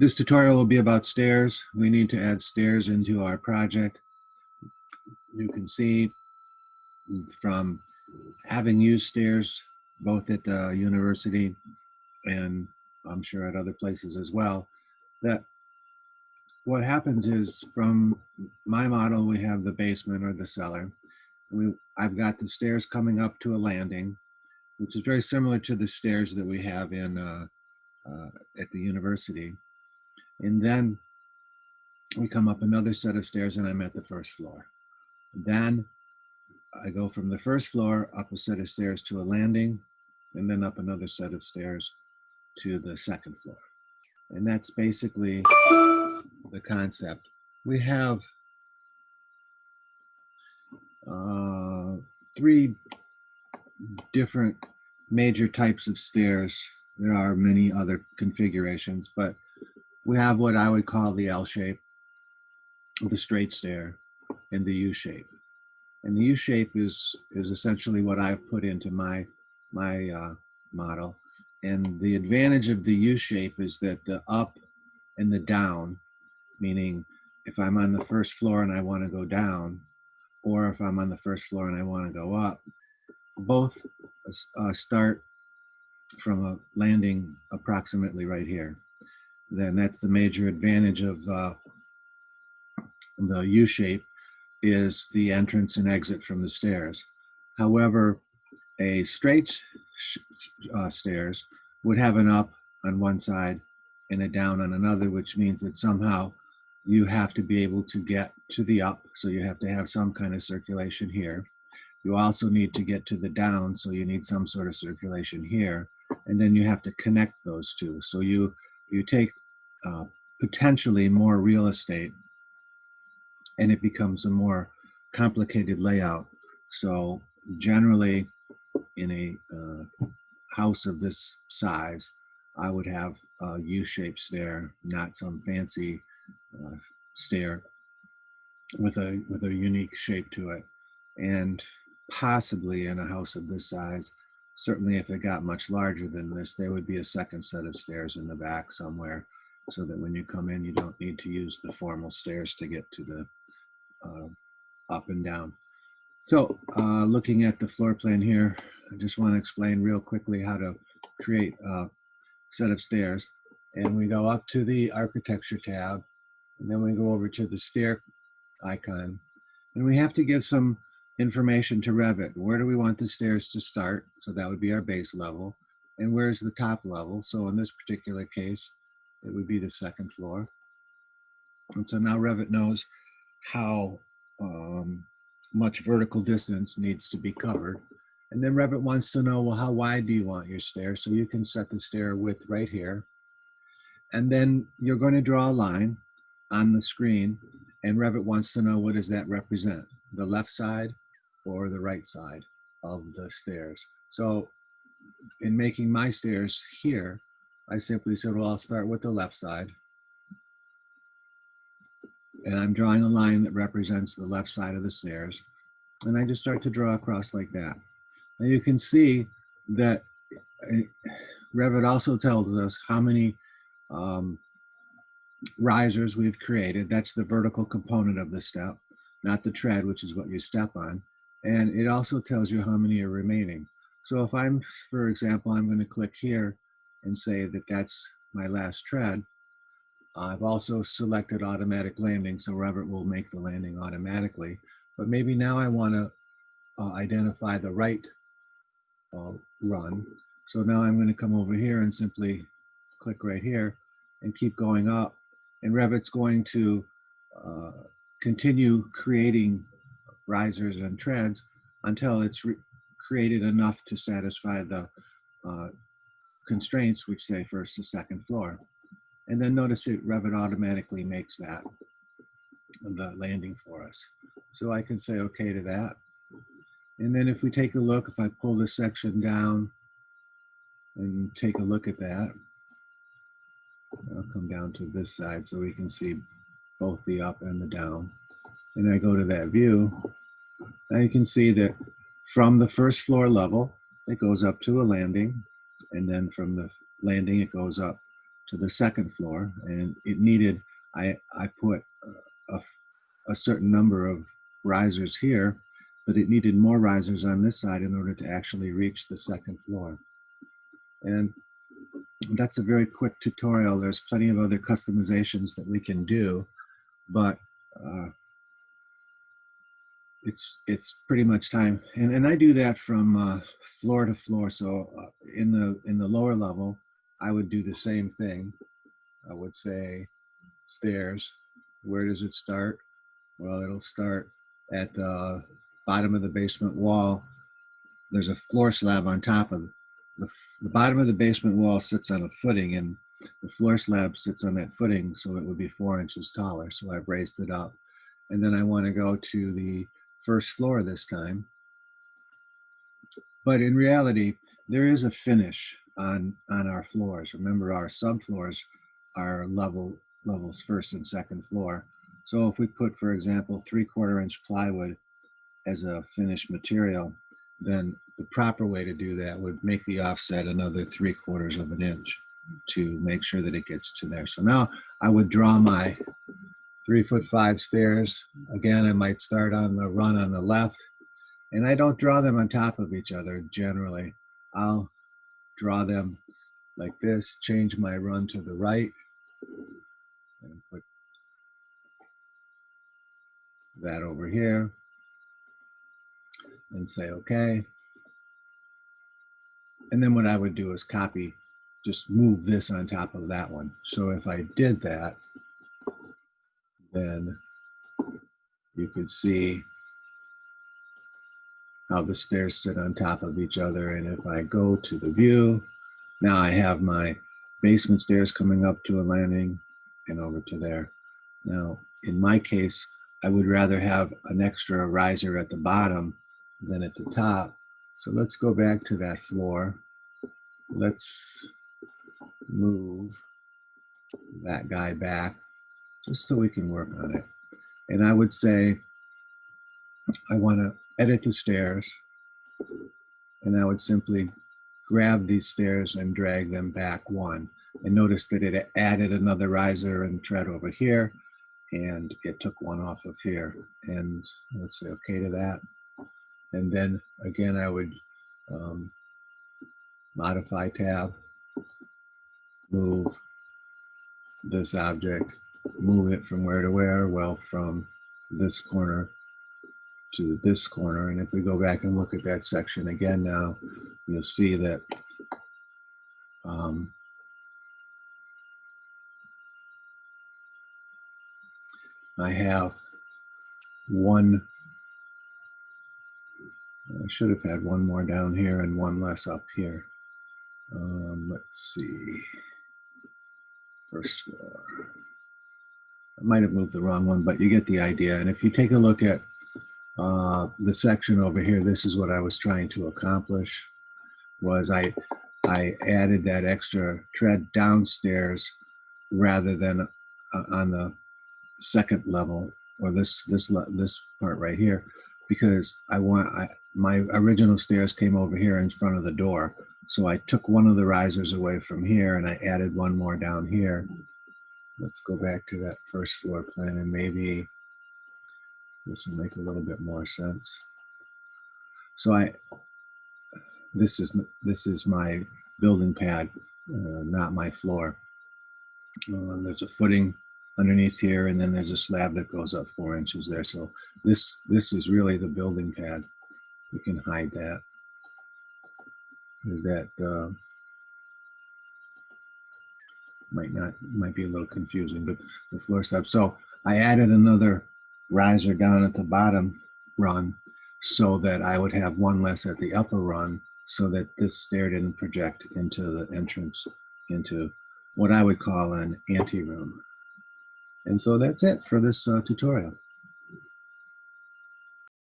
This tutorial will be about stairs. We need to add stairs into our project. You can see from having used stairs both at the university and I'm sure at other places as well, that what happens is from my model, we have the basement or the cellar. I've got the stairs coming up to a landing, which is very similar to the stairs that we have in at the university. And then we come up another set of stairs and I'm at the first floor. Then I go from the first floor up a set of stairs to a landing, and then up another set of stairs to the second floor. And that's basically the concept. We have three different major types of stairs. There are many other configurations, but we have what I would call the L shape, the straight stair, and the U shape. And the U shape is essentially what I've put into my model. And the advantage of the U shape is that the up and the down, meaning if I'm on the first floor and I want to go down, or if I'm on the first floor and I want to go up, both start from a landing approximately right here. Then that's the major advantage of the U shape, is the entrance and exit from the stairs. However, a straight stairs would have an up on one side and a down on another, which means that somehow you have to be able to get to the up, so you have to have some kind of circulation here. You also need to get to the down, so you need some sort of circulation here, and then you have to connect those two. So you take potentially more real estate, and it becomes a more complicated layout. So generally, in a house of this size, I would have a U-shaped stair, not some fancy stair with a unique shape to it. And possibly in a house of this size, certainly if it got much larger than this, there would be a second set of stairs in the back somewhere, so that when you come in, you don't need to use the formal stairs to get to the up and down. So looking at the floor plan here, I just want to explain real quickly how to create a set of stairs. And we go up to the architecture tab, and then we go over to the stair icon. And we have to give some information to Revit. Where do we want the stairs to start? So that would be our base level. And where's the top level? So in this particular case, it would be the second floor. And so now Revit knows how much vertical distance needs to be covered. And then Revit wants to know, well, how wide do you want your stair? So you can set the stair width right here. And then you're going to draw a line on the screen, and Revit wants to know, what does that represent? The left side or the right side of the stairs? So in making my stairs here, I simply said, well, I'll start with the left side. And I'm drawing a line that represents the left side of the stairs. And I just start to draw across like that. Now you can see that Revit also tells us how many risers we've created. That's the vertical component of the step, not the tread, which is what you step on. And it also tells you how many are remaining. So if I'm, for example, I'm going to click here and say that that's my last tread. I've also selected automatic landing, so Revit will make the landing automatically. But maybe now I want to identify the right run. So now I'm going to come over here and simply click right here and keep going up. And Revit's going to continue creating risers and treads until it's created enough to satisfy the constraints, which say first to second floor. And then notice it, Revit automatically makes that the landing for us. So I can say okay to that. And then if we take a look, if I pull this section down and take a look at that, I'll come down to this side so we can see both the up and the down. And I go to that view. Now you can see that from the first floor level, it goes up to a landing. And then from the landing, it goes up to the second floor, and it needed, I put a certain number of risers here, but it needed more risers on this side in order to actually reach the second floor. And that's a very quick tutorial. There's plenty of other customizations that we can do, but it's pretty much time. And I do that from floor to floor. So in the lower level, I would do the same thing. I would say stairs. Where does it start? Well, it'll start at the bottom of the basement wall. There's a floor slab on top of the bottom of the basement wall sits on a footing, and the floor slab sits on that footing, so it would be 4 inches taller. So I've raised it up. And then I want to go to the first floor this time. But in reality, there is a finish on our floors. Remember, our subfloors are levels first and second floor. So if we put, for example, 3/4 inch plywood as a finished material, then the proper way to do that would make the offset another 3/4 of an inch to make sure that it gets to there. So now I would draw my 3'5" stairs. Again, I might start on the run on the left, and I don't draw them on top of each other generally. I'll draw them like this, change my run to the right, and put that over here, and say okay. And then what I would do is copy, just move this on top of that one. So if I did that, then you could see how the stairs sit on top of each other. And if I go to the view, now I have my basement stairs coming up to a landing and over to there. Now, in my case, I would rather have an extra riser at the bottom than at the top. So let's go back to that floor. Let's move that guy back just so we can work on it. And I would say I want to edit the stairs, and I would simply grab these stairs and drag them back one. And notice that it added another riser and tread over here, and it took one off of here. And let's say okay to that. And then again, I would modify tab, move this object, move it from where to where? Well, from this corner to this corner. And if we go back and look at that section again now, you'll see that I have one, I should have had one more down here and one less up here. Let's see, first floor. I might have moved the wrong one, but you get the idea. And if you take a look at the section over here, this is what I was trying to accomplish, was I added that extra tread downstairs rather than on the second level, or this part right here, because my original stairs came over here in front of the door. So I took one of the risers away from here and I added one more down here. Let's go back to that first floor plan, and maybe this will make a little bit more sense. So this is my building pad, not my floor. There's a footing underneath here, and then there's a slab that goes up 4 inches there. So this is really the building pad. We can hide that. Is that might be a little confusing, but the floor slab. So I added another riser down at the bottom run so that I would have one less at the upper run, so that this stair didn't project into the entrance into what I would call an anteroom. And so that's it for this tutorial.